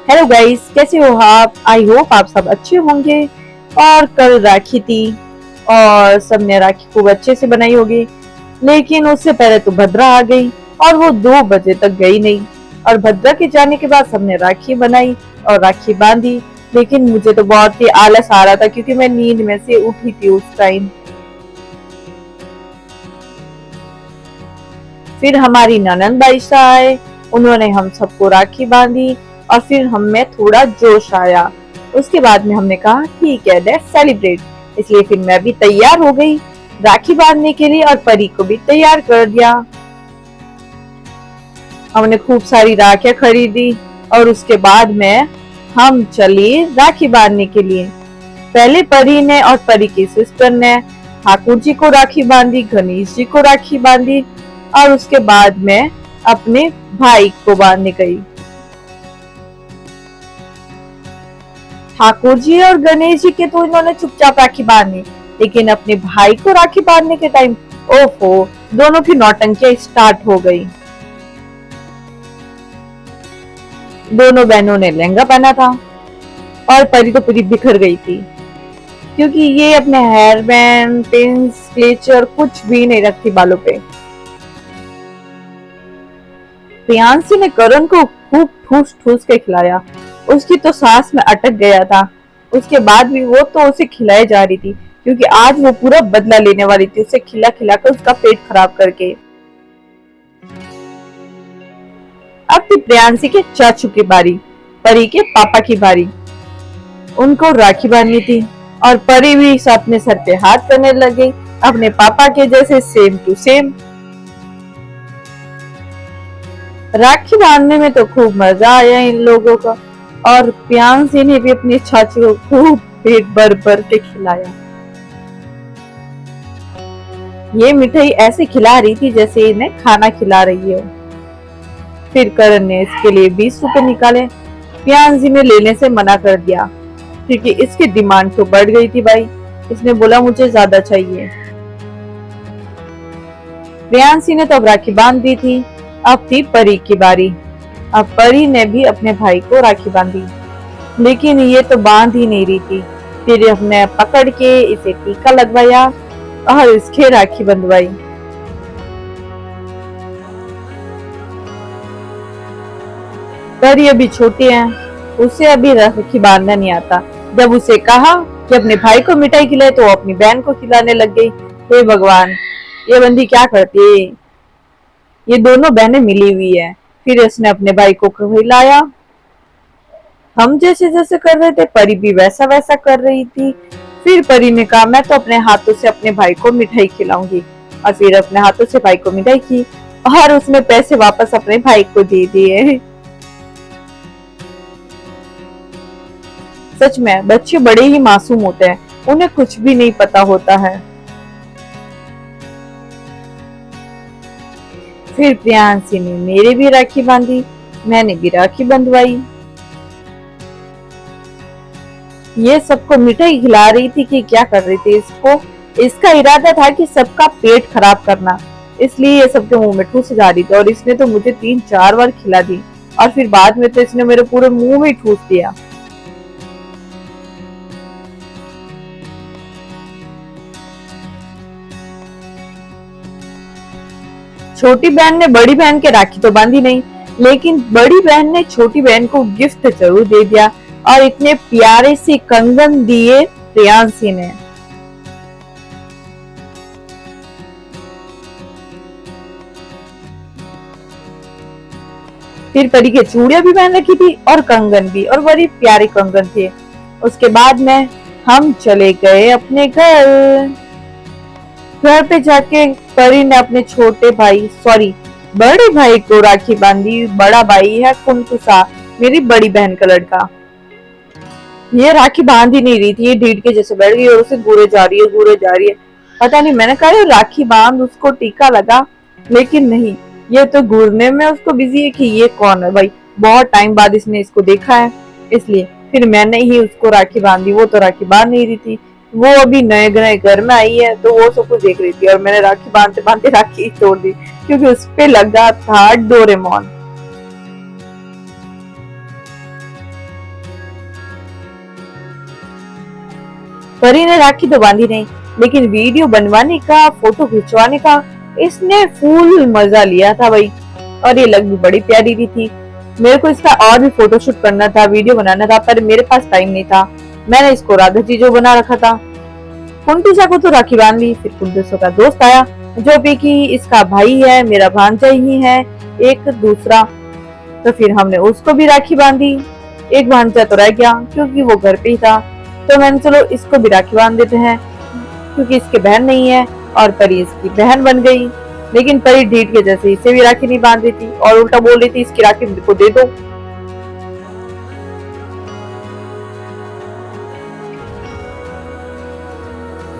Hello guys, कैसे हो आप? आई होप आप सब अच्छे होंगे। और कल राखी थी और सबने राखी खूब अच्छे से बनाई होगी। लेकिन उससे पहले तो भद्रा आ गई और वो 2 बजे तक गई नहीं। और भद्रा के जाने के बाद सबने राखी बनाई और राखी बांधी। लेकिन मुझे तो बहुत ही आलस आ रहा था क्योंकि मैं नींद में से उठी थी उस टाइम। फिर हमारी ननंद बाईशा आए, उन्होंने हम सबको राखी बांधी और फिर हम में थोड़ा जोश आया। उसके बाद में हमने कहा ठीक है, लेट्स सेलिब्रेट। इसलिए फिर मैं भी तैयार हो गई राखी बांधने के लिए और परी को भी तैयार कर दिया। हमने खूब सारी राखियां खरीदी और उसके बाद में हम चली राखी बांधने के लिए। पहले परी ने और परी की सिस्टर ने ठाकुर जी को राखी बांधी, गणेश जी को राखी बांधी और उसके बाद में अपने भाई को बांधने गई। ठाकुर जी और गणेश जी के तो इन्होंने चुपचाप राखी बांधी, लेकिन अपने भाई को राखी बांधने के टाइम ओफो, दोनों की नौटंकियां स्टार्ट हो गई। दोनों बहनों ने लहंगा पहना था और परी तो पूरी बिखर गई थी क्योंकि ये अपने हेयर बैंड, पिन्स, क्लेचर कुछ भी नहीं रखती बालों पे। प्रियांशी ने करण को खूब ठूस ठूस के खिलाया। उसकी तो सांस में अटक गया था। उसके बाद भी वो तो उसे खिलाई जा रही थी क्योंकि आज वो पूरा बदला लेने वाली थी, उसे खिला खिला कर उसका पेट खराब करके। अब थी प्रियांशी के चाचू की बारी, परी के पापा की बारी। उनको राखी बांधनी थी और परी भी अपने सर पे हाथ करने लग गई, अपने पापा के जैसे सेम टू सेम। राखी बांधने में तो खूब मजा आया इन लोगों का और प्रियांशी ने भी अपने चाचू को खूब पेट भर भर के खिलाया। ये मिठाई ऐसे खिला रही थी जैसे इन्हें खाना खिला रही हो। फिर करण ने इसके लिए 20 रुपए निकाले। प्रियांशी ने लेने से मना कर दिया क्योंकि इसकी डिमांड तो बढ़ गई थी भाई। इसने बोला मुझे ज्यादा चाहिए। प्रियांशी ने तो अब राखी बांध दी थी। अब थी परी की बारी। अब परी ने भी अपने भाई को राखी बांधी, लेकिन ये तो बांध ही नहीं रही थी। फिर हमने पकड़ के इसे टीका लगवाया और इसके राखी बंधवाई। परी अभी छोटी है, उसे अभी राखी बांधना नहीं आता। जब उसे कहा कि अपने भाई को मिठाई खिलाए तो वो अपनी बहन को खिलाने लग गई। हे भगवान, ये बंदी क्या करती है? ये दोनों बहनें मिली हुई है। फिर इसने अपने भाई को खिलाया। हम जैसे जैसे कर रहे थे परी भी वैसा वैसा कर रही थी। फिर परी ने कहा मैं तो अपने हाथों से अपने भाई को मिठाई खिलाऊंगी और फिर अपने हाथों से भाई को मिठाई की और उसने पैसे वापस अपने भाई को दे दिए। सच में बच्चे बड़े ही मासूम होते हैं, उन्हें कुछ भी नहीं पता होता है। फिर प्रियांशी ने मेरे भी राखी बांधी, मैंने भी राखी बंधवाई। ये सबको मिठाई खिला रही थी कि क्या कर रही थी? इसका इरादा था कि सबका पेट खराब करना, इसलिए ये सबके मुंह में ठूस जा रही थी और इसने तो मुझे 3-4 बार खिला दी और फिर बाद में तो इसने मेरे पूरे मुंह में ठूस दिया। छोटी बहन ने बड़ी बहन के राखी तो बांधी नहीं, लेकिन बड़ी बहन ने छोटी बहन को गिफ्ट जरूर दे दिया और इतने प्यारे से कंगन दिए प्रियांशी ने। फिर परी के चूड़ियां भी पहन रखी थी और कंगन भी, और बड़ी प्यारे कंगन थे। उसके बाद में हम चले गए अपने घर। घर पे जाके परी ने अपने छोटे भाई बड़े भाई को राखी बांधी। बड़ा भाई है कुंतुसा, मेरी बड़ी बहन का लड़का। ये राखी बांध ही नहीं रही थी, ये ढीठ के जैसे बैठ गई और उसे घूरे जा रही है। पता नहीं, मैंने कहा राखी बांध, उसको टीका लगा, लेकिन नहीं, ये तो घूरने में उसको बिजी है कि ये कौन है भाई। बहुत टाइम बाद इसने इसको देखा है, इसलिए फिर मैंने ही उसको राखी बांधी। वो तो राखी बांध नहीं रही थी, वो अभी नए नए घर में आई है तो वो सब कुछ देख रही थी और मैंने राखी बांधते बांधते राखी तोड़ दी क्योंकि उस पे लगा था डोरेमोन। परी ने राखी तो बांधी नहीं, लेकिन वीडियो बनवाने का, फोटो खिंचवाने का इसने फुल मजा लिया था भाई। और ये लग भी बड़ी प्यारी भी थी। मेरे को इसका और भी फोटोशूट करना था, वीडियो बनाना था, पर मेरे पास टाइम नहीं था। मैंने इसको राधा जी जो बना रखा था। कुंटूसा को तो राखी बांध ली। फिर कुंटूसा का दोस्त आया जो भी कि इसका भाई है, मेरा भांजा ही है एक दूसरा। तो फिर हमने उसको भी राखी बांधी। एक भांजा तो रह गया क्योंकि वो घर पे ही था, तो मैंने चलो इसको भी राखी बांध देते हैं क्योंकि इसकी बहन नहीं है, और परी इसकी बहन बन गई। लेकिन परी ढीठ के जैसे इसे भी राखी नहीं बांध रही थी और उल्टा बोल रही थी इसकी राखी मेरे को दे दो।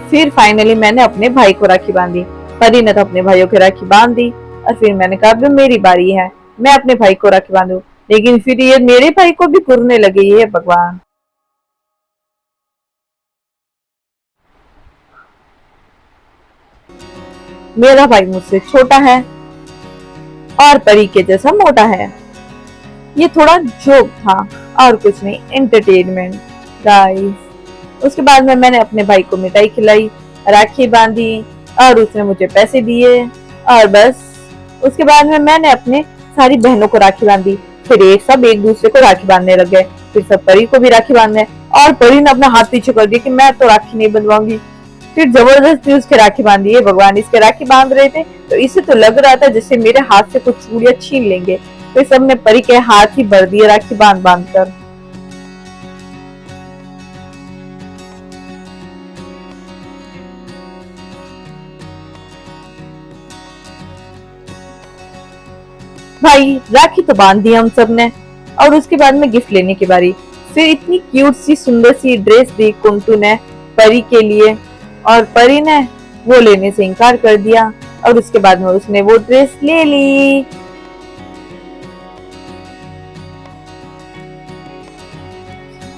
फिर फाइनली मैंने अपने भाई को राखी बांधी। परी ने तो अपने भाइयों की राखी बांध दी और फिर मैंने कहा अब मेरी बारी है, मैं अपने भाई को राखी बांधू। लेकिन फिर ये मेरे भाई को भी कुरने लगे, ये भगवान। मेरा भाई मुझसे छोटा है और परी के जैसा मोटा है। ये थोड़ा जोक था और कुछ नहीं, एंटरटेनमेंट गाइस। उसके बाद में मैंने अपने भाई को मिठाई खिलाई, राखी बांधी और उसने मुझे पैसे दिए और बस। उसके बाद में मैंने अपने सारी बहनों को राखी बांधी। फिर सब एक दूसरे को राखी बांधने लग गए। फिर सब परी को भी राखी बांधने, और परी ने अपना हाथ पीछे कर दिया कि मैं तो राखी नहीं बंधवाऊंगी। फिर जबरदस्ती उसके राखी बांधी। है भगवान, इसके राखी बांध रहे थे तो इसे तो लग रहा था जैसे मेरे हाथ से कुछ चूड़ियां छीन लेंगे। फिर सबने परी के हाथ ही भर दिए राखी बांध बांध कर। भाई राखी तो बांध दी हम सब ने, और उसके बाद में गिफ्ट लेने की बारी। फिर इतनी क्यूट सी सुंदर सी ड्रेस दी कुंटू ने परी के लिए, और परी ने वो लेने से इनकार कर दिया और उसके बाद में उसने वो ड्रेस ले ली।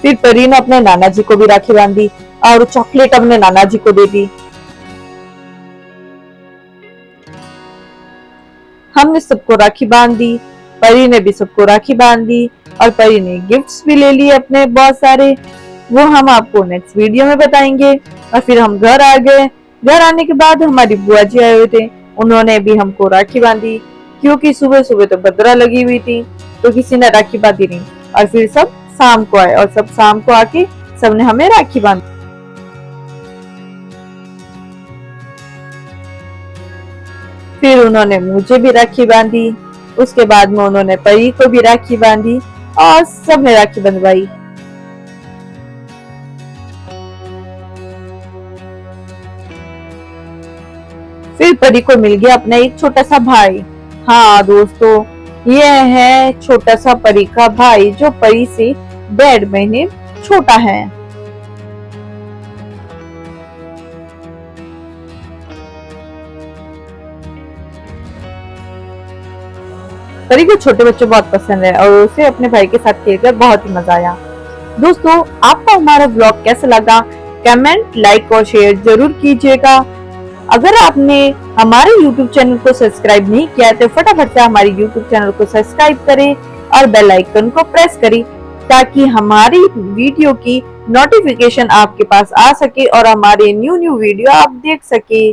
फिर परी ने अपने नाना जी को भी राखी बांधी और चॉकलेट अपने नाना जी को दे दी। हमने सबको राखी बांध दी, परी ने भी सबको राखी बांध दी और परी ने गिफ्ट्स भी ले लिए अपने बहुत सारे। वो हम आपको नेक्स्ट वीडियो में बताएंगे। और फिर हम घर आ गए। घर आने के बाद हमारी बुआ जी आए हुए थे, उन्होंने भी हमको राखी बांधी क्योंकि सुबह सुबह तो भद्रा लगी हुई थी तो किसी ने राखी बांधी नहीं। और फिर सब शाम को आए और सब शाम को आके सबने हमें राखी बांधी। फिर उन्होंने मुझे भी राखी बांधी। उसके बाद में उन्होंने परी को भी राखी बांधी और सबने राखी बंधवाई। फिर परी को मिल गया अपना एक छोटा सा भाई। हाँ दोस्तों, ये है छोटा सा परी का भाई जो परी से 1.5 महीने छोटा है। परी को छोटे बच्चे बहुत पसंद है और उसे अपने भाई के साथ खेलकर बहुत ही मजा आया। दोस्तों, आपको हमारा व्लॉग कैसा लगा कमेंट, लाइक और शेयर जरूर कीजिएगा। अगर आपने हमारे YouTube चैनल को सब्सक्राइब नहीं किया है तो फटाफट से हमारे YouTube चैनल को सब्सक्राइब करें और बेल आइकन को प्रेस करें ताकि हमारी वीडियो की नोटिफिकेशन आपके पास आ सके और हमारे न्यू वीडियो आप देख सके।